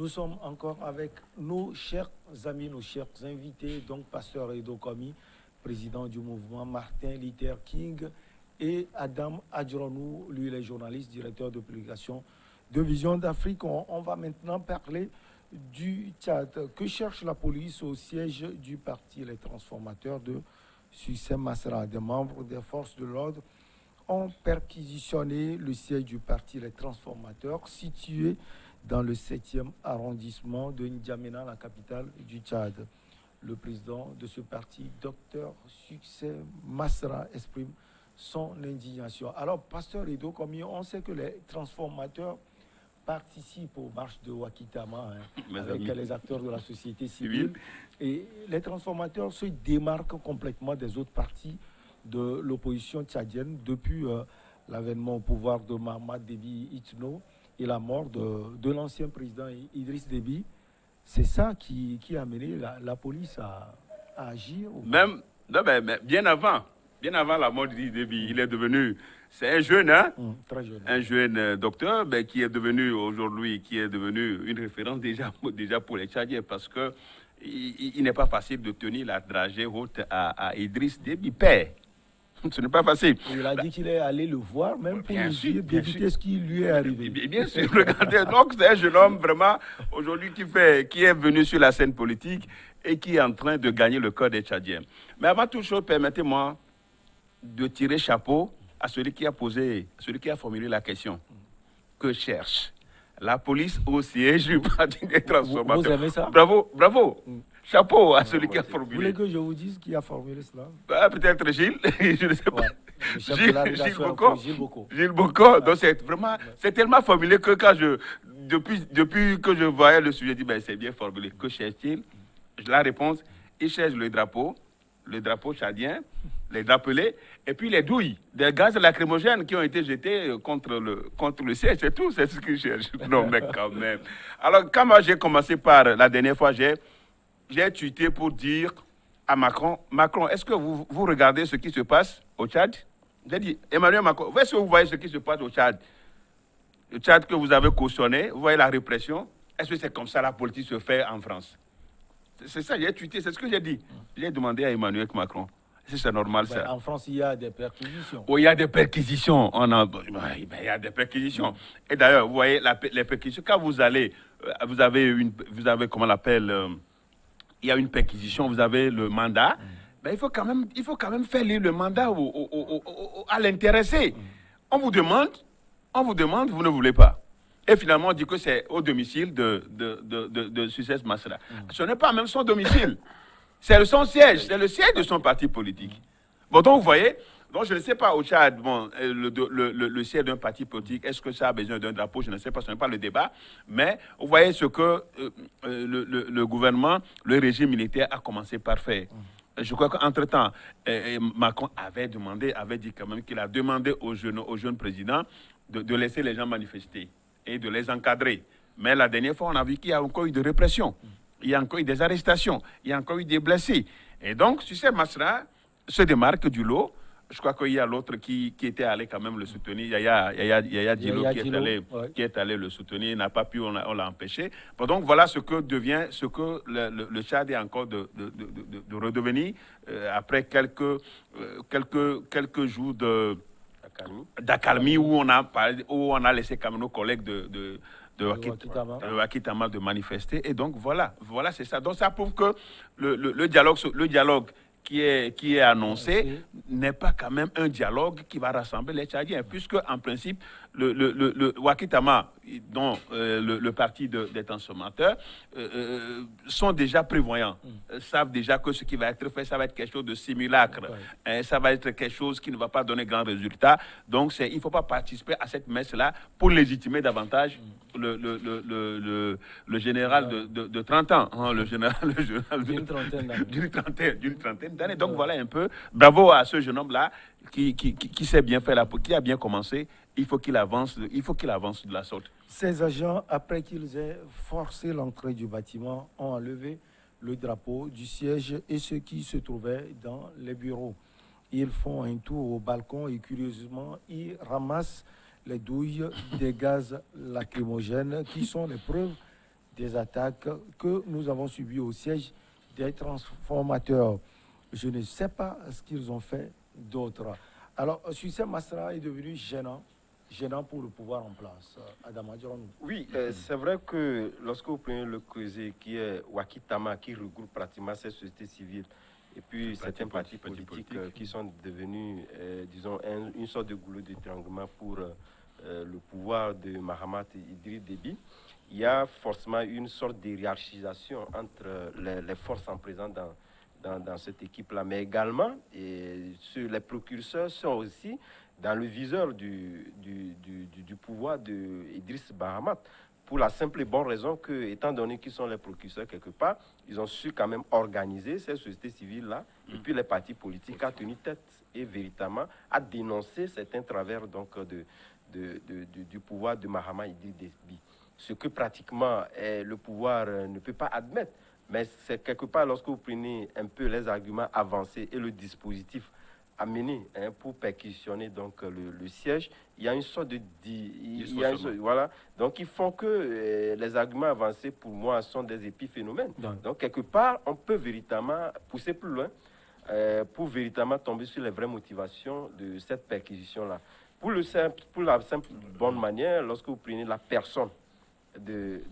Nous sommes encore avec nos chers amis, nos chers invités, donc Pasteur Edo Komi, président du mouvement, Martin Luther King et Adam Adjronou, lui il est journaliste, directeur de publication de Vision d'Afrique. On va maintenant parler du Tchad. Que cherche la police au siège du parti Les Transformateurs de Succès Masra? Des membres des forces de l'ordre ont perquisitionné le siège du parti Les Transformateurs situé dans le 7e arrondissement de N'Djamena, la capitale du Tchad. Le président de ce parti, Dr Succès Masra, exprime son indignation. Alors, Pasteur Edo, comme on sait que les transformateurs participent aux marches de Wakitama avec les acteurs de la société civile. Et les transformateurs se démarquent complètement des autres partis de l'opposition tchadienne depuis l'avènement au pouvoir de Mahamat Déby Itno et la mort de l'ancien président Idriss Déby. C'est ça qui a amené la police à agir. Même, non, mais bien avant la mort d'Idriss Déby, il est devenu, c'est un jeune, hein, très jeune, un jeune docteur, mais qui est devenu aujourd'hui, qui est devenu une référence déjà pour les Tchadiens, parce que il n'est pas facile de tenir la dragée haute à Idriss Déby père. Ce n'est pas facile. Il a dit qu'il est allé le voir, même pour lui d'éviter ce qui lui est arrivé. Bien sûr, regardez. Donc, c'est un jeune homme vraiment, aujourd'hui, qui est venu sur la scène politique et qui est en train de gagner le cœur des Tchadiens. Mais avant toute chose, permettez-moi de tirer chapeau à celui qui a formulé la question. Que cherche la police au siège du parti des transformateurs? Vous aimez ça? Bravo. Chapeau à celui qui a formulé. Vous voulez que je vous dise qui a formulé cela? Peut-être Gilles, je ne sais pas. Gilles Bocco. Gilles Bocco. Donc c'est tellement formulé que depuis que je voyais le sujet, je dis c'est bien formulé. Que cherche-t-il? La réponse, il cherche le drapeau tchadien, les drapelés, et puis les douilles, des gaz lacrymogènes qui ont été jetés contre le siège, c'est tout, c'est ce qu'il cherche. Non mais quand même. Alors quand moi j'ai commencé par, la dernière fois, j'ai tweeté pour dire à Macron, est-ce que vous regardez ce qui se passe au Tchad? J'ai dit, Emmanuel Macron, est-ce que vous voyez ce qui se passe au Tchad? Le Tchad que vous avez cautionné, vous voyez la répression? Est-ce que c'est comme ça la politique se fait en France? C'est ça, j'ai tweeté, c'est ce que j'ai dit. J'ai demandé à Emmanuel Macron. Est-ce que c'est normal ça? En France, il y a des perquisitions. Oh, il y a des perquisitions. Il y a des perquisitions. Et d'ailleurs, vous voyez, les perquisitions, quand vous allez, vous avez comment on l'appelle, il y a une perquisition, vous avez le mandat, il faut quand même faire lire le mandat à l'intéressé. On vous demande, vous ne voulez pas. Et finalement, on dit que c'est au domicile de Succès Masra. Ce n'est pas même son domicile. C'est son siège, c'est le siège de son parti politique. Bon, donc vous voyez, donc je ne sais pas au Tchad, le siège d'un parti politique, est-ce que ça a besoin d'un drapeau? Je ne sais pas, ce n'est pas le débat. Mais vous voyez ce que le gouvernement, le régime militaire a commencé par faire. Je crois qu'entre-temps, Macron avait dit quand même qu'il a demandé au jeune président de laisser les gens manifester et de les encadrer. Mais la dernière fois, on a vu qu'il y a encore eu de répression. Il y a encore eu des arrestations. Il y a encore eu des blessés. Et donc, Succès Masra se démarque du lot. Je crois qu'il y a l'autre qui était allé quand même le soutenir. Yaya Djilo qui est allé le soutenir. Il n'a pas pu, on l'a empêché. Bon, donc, voilà ce que le Tchad est encore de redevenir après quelques jours d'accalmie où on a laissé quand même nos collègues de Wakitama de manifester. Et donc, voilà, c'est ça. Donc, ça prouve que le dialogue qui est annoncé n'est pas quand même un dialogue qui va rassembler les Tchadiens, puisque, en principe, le Wakitama, dont le parti des transformateurs, sont déjà prévoyants, savent déjà que ce qui va être fait, ça va être quelque chose de simulacre, ça va être quelque chose qui ne va pas donner grand résultat. Donc, il ne faut pas participer à cette messe-là pour légitimer davantage le général de 30 ans, hein, le général d'une trentaine d'années. Donc voilà un peu, bravo à ce jeune homme-là qui sait bien faire qui a bien commencé. Il faut qu'il avance de la sorte. Ces agents, après qu'ils aient forcé l'entrée du bâtiment, ont enlevé le drapeau du siège et ceux qui se trouvaient dans les bureaux. Ils font un tour au balcon et curieusement, ils ramassent les douilles des gaz lacrymogènes qui sont les preuves des attaques que nous avons subies au siège des transformateurs. Je ne sais pas ce qu'ils ont fait d'autre. Alors, Succès Masra est devenu gênant pour le pouvoir en place. Adama Djoronou. Oui, c'est vrai que lorsque vous prenez le Creuset, qui est Wakitama, qui regroupe pratiquement ces sociétés civiles, et puis certains partis politiques qui sont devenus, disons, une sorte de goulot d'étranglement pour le pouvoir de Mahamat Idriss Déby, il y a forcément une sorte de hiérarchisation entre les forces en présence dans cette équipe-là. Mais également, les précurseurs sont aussi dans le viseur du pouvoir d'Idriss Bahamat, pour la simple et bonne raison que, étant donné qu'ils sont les précurseurs quelque part, ils ont su quand même organiser ces sociétés civiles-là, et puis les partis politiques à tenir tête et véritablement à dénoncer certains travers donc, du pouvoir de Mahamat Idriss Déby. Ce que pratiquement le pouvoir ne peut pas admettre. Mais c'est quelque part, lorsque vous prenez un peu les arguments avancés et le dispositif amené pour perquisitionner donc, le siège, il y a une sorte de... voilà. Donc, ils font que les arguments avancés, pour moi, sont des épiphénomènes. Donc, quelque part, on peut véritablement pousser plus loin pour véritablement tomber sur les vraies motivations de cette perquisition-là. Pour la simple bonne manière, lorsque vous prenez la personne de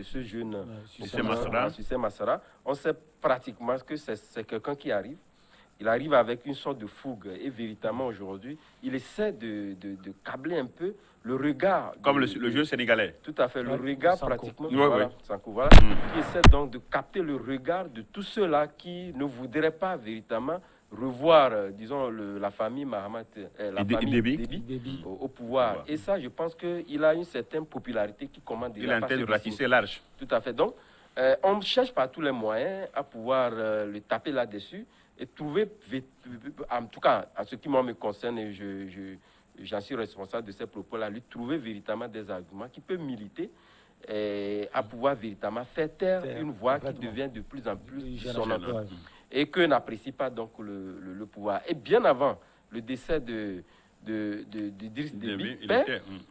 ce jeune Succès Masra, on sait pratiquement que c'est quelqu'un qui arrive. Il arrive avec une sorte de fougue et véritablement aujourd'hui, il essaie de câbler un peu le regard. Comme le jeu sénégalais. Tout à fait, le regard Sanko. pratiquement. Voilà. Sanko, voilà. Qui essaie donc de capter le regard de tous ceux-là qui ne voudraient pas véritablement revoir, disons, la famille Mahamat, la famille Déby au pouvoir. Voilà. Et ça, je pense qu'il a une certaine popularité qui commande déjà. Il a intérêt de ratisser large. Tout à fait. Donc, on cherche par tous les moyens à pouvoir le taper là-dessus et trouver, en tout cas, en ce qui moi me concerne, et j'en suis responsable de ces propos-là, lui trouver véritablement des arguments qui peuvent militer à pouvoir véritablement faire taire une voix qui devient de plus en plus sonnante et que n'apprécie pas donc le pouvoir. Et bien avant le décès d'Idriss Déby,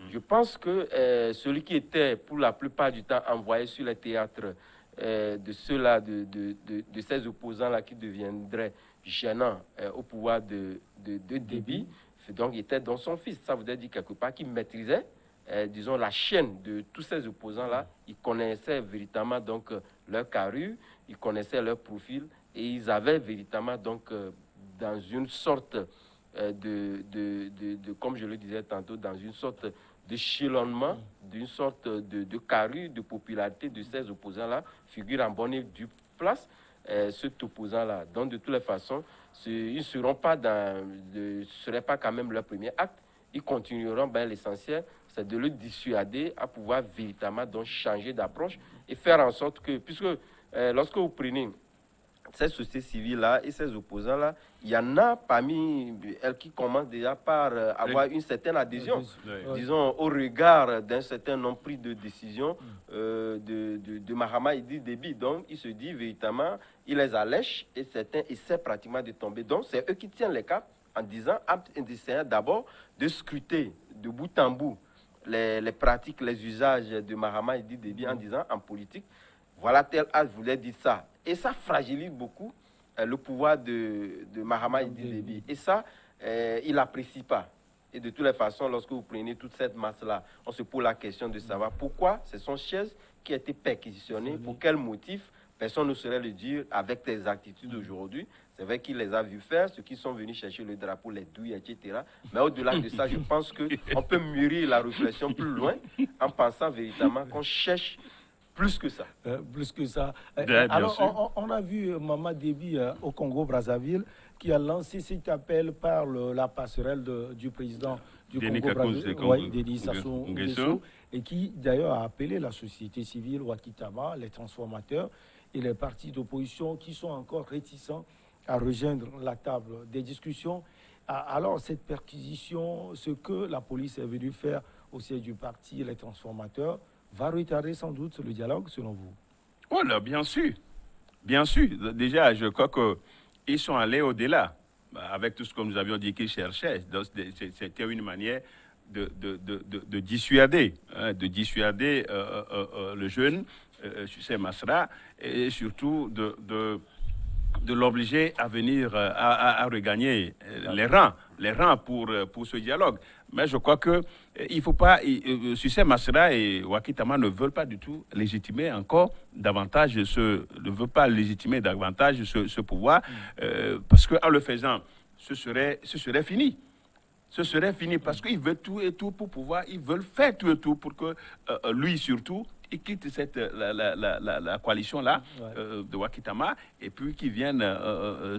je pense que celui qui était pour la plupart du temps envoyé sur les théâtres de ceux-là, de ces opposants-là qui deviendraient gênants au pouvoir de Déby, donc il était dans son fils. Ça voudrait dire quelque part qu'il maîtrisait, disons, la chaîne de tous ces opposants-là. Il connaissait véritablement donc leur carrure, il connaissait leur profil, et ils avaient véritablement donc dans une sorte comme je le disais tantôt, dans une sorte d'échelonnement, d'une sorte de carrure, de popularité de ces opposants-là, figure en bonne et due place cet opposant-là. Donc, de toutes les façons, ils ne seront pas ce serait pas quand même leur premier acte. Ils continueront, l'essentiel, c'est de le dissuader à pouvoir véritablement donc changer d'approche et faire en sorte que, puisque lorsque vous prenez ces sociétés civiles-là et ces opposants-là, il y en a parmi elles qui commencent déjà par avoir une certaine adhésion, disons, au regard d'un certain nombre de décisions de Mahamat Idriss Déby. Donc, il se dit véritablement, il les allèche et certains essaient pratiquement de tomber. Donc, c'est eux qui tiennent les caps en disant, en essayant d'abord de scruter de bout en bout les pratiques, les usages de Mahamat Idriss Déby en disant, en politique, voilà, tel âge voulait dire ça. Et ça fragilise beaucoup le pouvoir de Mahamat Idriss Déby. Et ça, il n'apprécie pas. Et de toutes les façons, lorsque vous prenez toute cette masse-là, on se pose la question de savoir pourquoi c'est son chaise qui a été perquisitionnée, pour quel motif, personne ne saurait le dire avec les attitudes d'aujourd'hui. C'est vrai qu'il les a vus faire, ceux qui sont venus chercher le drapeau, les douilles, etc. Mais au-delà de ça, je pense qu'on peut mûrir la réflexion plus loin en pensant véritablement qu'on cherche plus que ça. Plus que ça. Alors, on a vu Mahamat Déby au Congo-Brazzaville qui a lancé cet appel par la passerelle du président du Congo-Brazzaville, Denis Sassou Nguesso, et qui d'ailleurs a appelé la société civile, Wakitama, les transformateurs et les partis d'opposition qui sont encore réticents à rejoindre la table des discussions. Alors, cette perquisition, ce que la police est venue faire au siège du parti, les transformateurs, va retarder sans doute le dialogue, selon vous? Oh là, bien sûr. Bien sûr. Déjà, je crois qu'ils sont allés au-delà. Avec tout ce que nous avions dit qu'ils cherchaient. C'était une manière de dissuader, le jeune Sucé Masra, et surtout de l'obliger à venir, à regagner les rangs pour ce dialogue. Mais je crois que il faut pas, Sucé Masra et Wakitama ne veulent pas du tout légitimer encore davantage ne veulent pas légitimer davantage ce pouvoir, parce qu'en le faisant, ce serait fini. Ce serait fini parce qu'ils veulent tout et tout pour pouvoir, ils veulent faire tout et tout pour que lui surtout, il quitte la coalition-là de Wakitama et puis qu'ils viennent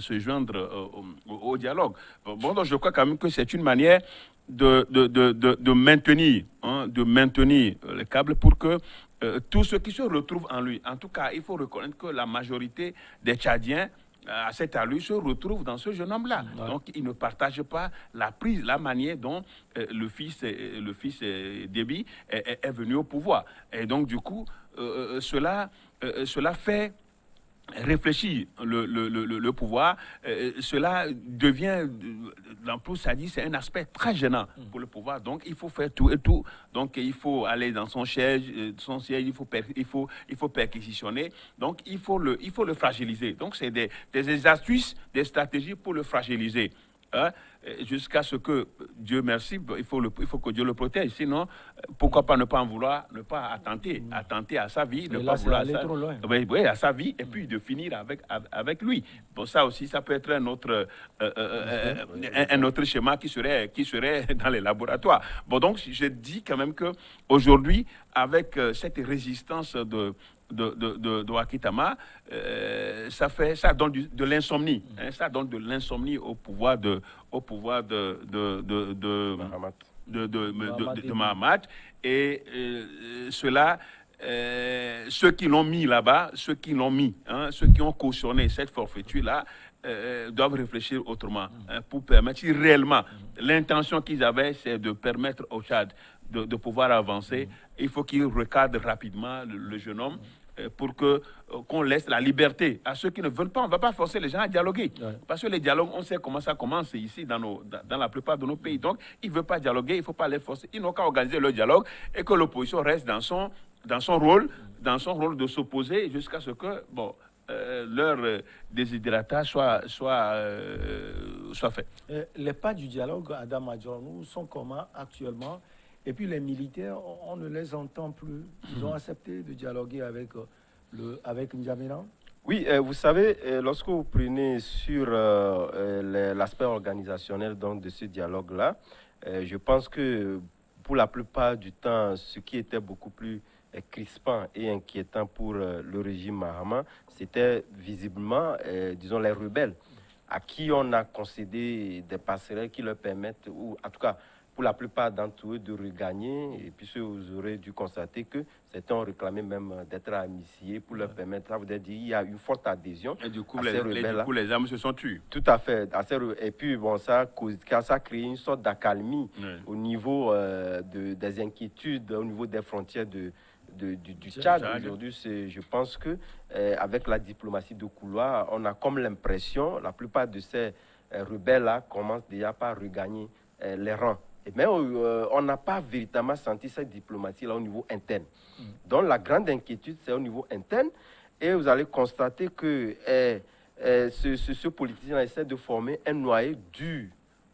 se joindre au dialogue. Bon, donc je crois quand même que c'est une manière de maintenir le câble pour que tous ceux qui se retrouvent en lui, en tout cas, il faut reconnaître que la majorité des Tchadiens à cette allure se retrouvent dans ce jeune homme-là. Donc, ils ne partagent pas la manière dont le fils Déby est venu au pouvoir. Et donc, du coup, cela fait réfléchir le pouvoir. Cela devient, dans plus ça dit, c'est un aspect très gênant pour le pouvoir. Donc, il faut faire tout et tout. Donc, il faut aller dans son siège, il faut perquisitionner. Donc, il faut le fragiliser. Donc, c'est des astuces, des stratégies pour le fragiliser. Hein? Jusqu'à ce que, Dieu merci, il faut que Dieu le protège. Sinon, pourquoi pas ne pas attenter à sa vie, ne là, pas vouloir aller trop loin. Oui, à sa vie, et puis de finir avec lui. Bon, ça aussi, ça peut être un autre schéma qui serait dans les laboratoires. Bon, donc, je dis quand même que aujourd'hui, avec cette résistance de Wakitama, ça donne de l'insomnie. Hein, ça donne de l'insomnie au pouvoir de Mahamat. Et cela, ceux qui l'ont mis là-bas, ceux qui ont cautionné cette forfaiture-là, doivent réfléchir autrement pour permettre, si réellement l'intention qu'ils avaient, c'est de permettre au Tchad de pouvoir avancer, il faut qu'ils recadrent rapidement le jeune homme pour qu'on laisse la liberté à ceux qui ne veulent pas. On ne va pas forcer les gens à dialoguer. Parce que les dialogues, on sait comment ça commence ici dans la plupart de nos pays. Donc, ils ne veulent pas dialoguer, il ne faut pas les forcer. Ils n'ont qu'à organiser le dialogue et que l'opposition reste dans son rôle de s'opposer jusqu'à ce que, leur désidérata soit fait. Les pas du dialogue, Adam Adjornou, sont comment actuellement? Et puis les militaires, on ne les entend plus. Ils ont accepté de dialoguer avec N'Djamena. Oui, vous savez, lorsque vous prenez sur l'aspect organisationnel donc, de ce dialogue-là, je pense que pour la plupart du temps, ce qui était beaucoup plus crispant et inquiétant pour le régime Mahama, c'était visiblement, disons, les rebelles à qui on a concédé des passerelles qui leur permettent, ou en tout cas, pour la plupart d'entre eux, de regagner. Et puis, vous aurez dû constater que certains ont réclamé même d'être amnistiés pour leur permettre. Ça veut dire qu'il y a une forte adhésion. Et du coup, à ces rebelles-là. les armes se sont tues. Tout à fait. Et puis, bon, ça a créé une sorte d'accalmie au niveau des inquiétudes, au niveau des frontières du Tchad. Aujourd'hui, je pense que avec la diplomatie de couloir, on a comme l'impression, la plupart de ces rebelles-là commencent déjà par regagner les rangs. Mais on n'a pas véritablement senti cette diplomatie-là au niveau interne. Donc la grande inquiétude, c'est au niveau interne. Et vous allez constater que ce politicien essaie de former un noyau dur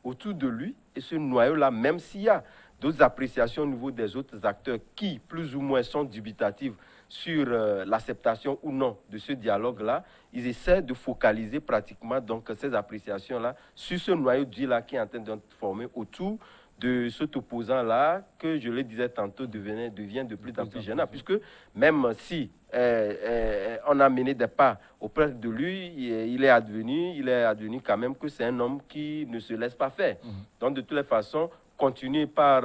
autour de lui. Et ce noyau-là, même s'il y a d'autres appréciations au niveau des autres acteurs qui, plus ou moins, sont dubitatifs sur l'acceptation ou non de ce dialogue-là, ils essaient de focaliser pratiquement donc, ces appréciations-là sur ce noyau dur-là qui est en train de se former autour de cet opposant-là, que je le disais tantôt, devient de plus en plus gênant, puisque même si on a mené des pas auprès de lui, il est advenu quand même que c'est un homme qui ne se laisse pas faire. Donc, de toutes les façons, continuer par,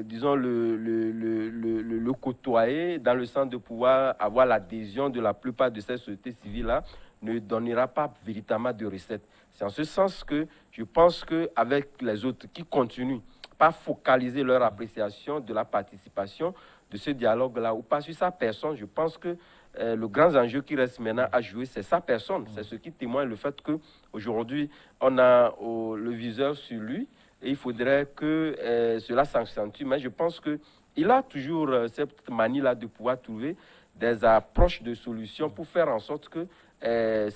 disons, le côtoyer, dans le sens de pouvoir avoir l'adhésion de la plupart de ces sociétés civiles-là, ne donnera pas véritablement de recettes. C'est en ce sens que je pense qu'avec les autres qui continuent pas focaliser leur appréciation de la participation de ce dialogue-là ou pas sur sa personne, je pense que le grand enjeu qui reste maintenant à jouer, c'est sa personne. C'est ce qui témoigne le fait qu'aujourd'hui, on a le viseur sur lui et il faudrait que cela s'accentue. Mais je pense que il a toujours cette manie-là de pouvoir trouver des approches de solutions pour faire en sorte que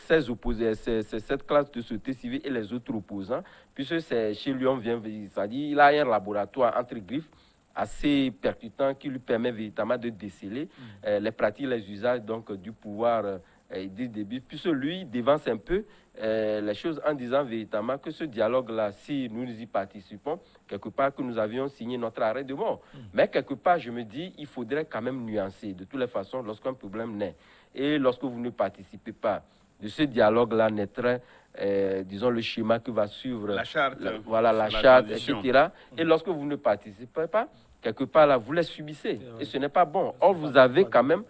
ces opposés, cette classe de société civile et les autres opposants, puisque c'est chez lui, on vient, c'est-à-dire il a un laboratoire entre griffes assez percutant qui lui permet véritablement de déceler les pratiques, les usages donc, du pouvoir du début, puisque lui dévance un peu les choses en disant véritablement que ce dialogue-là, si nous y participons, quelque part que nous avions signé notre arrêt de mort. Mais quelque part, je me dis, il faudrait quand même nuancer. De toutes les façons, lorsqu'un problème naît, et lorsque vous ne participez pas, de ce dialogue-là naîtrait, disons, le schéma que va suivre La charte. voilà, la la charte, transition. etc. Et lorsque vous ne participez pas, quelque part là, vous les subissez. Et ce n'est pas bon. Or, vous avez quand même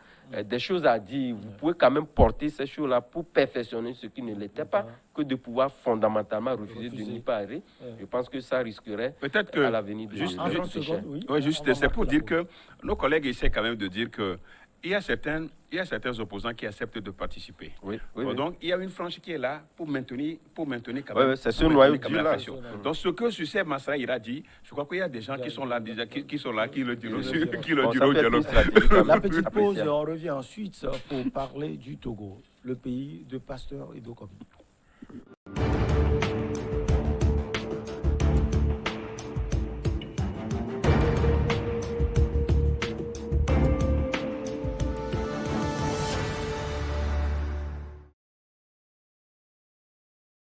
des choses à dire. Vous pouvez quand même porter ces choses-là pour perfectionner ce qui ne l'était pas, que de pouvoir fondamentalement refuser de n'y pas aller. Je pense que ça risquerait Peut-être que à l'avenir de juste- En de 30 pécher. secondes, oui. Oui, juste, On va c'est pour marquer dire la que nos collègues essaient quand même de dire que il y a certains opposants qui acceptent de participer. Oui, oui, Bon, oui. donc, il y a une frange qui est là pour maintenir quand Ouais, même. ouais, c'est ce pour noyau maintenir quand dur même la là. pression. Donc, ce que Sucep Massa il a dit, je crois qu'il y a des gens qui sont là, déjà, qui sont là, qui le diront, qui le Bon, diront ça au peut être une dialogue. stratégie quand La même petite pause et appréciable. on revient ensuite pour parler du Togo, le pays de Pasteur et d'Okomi.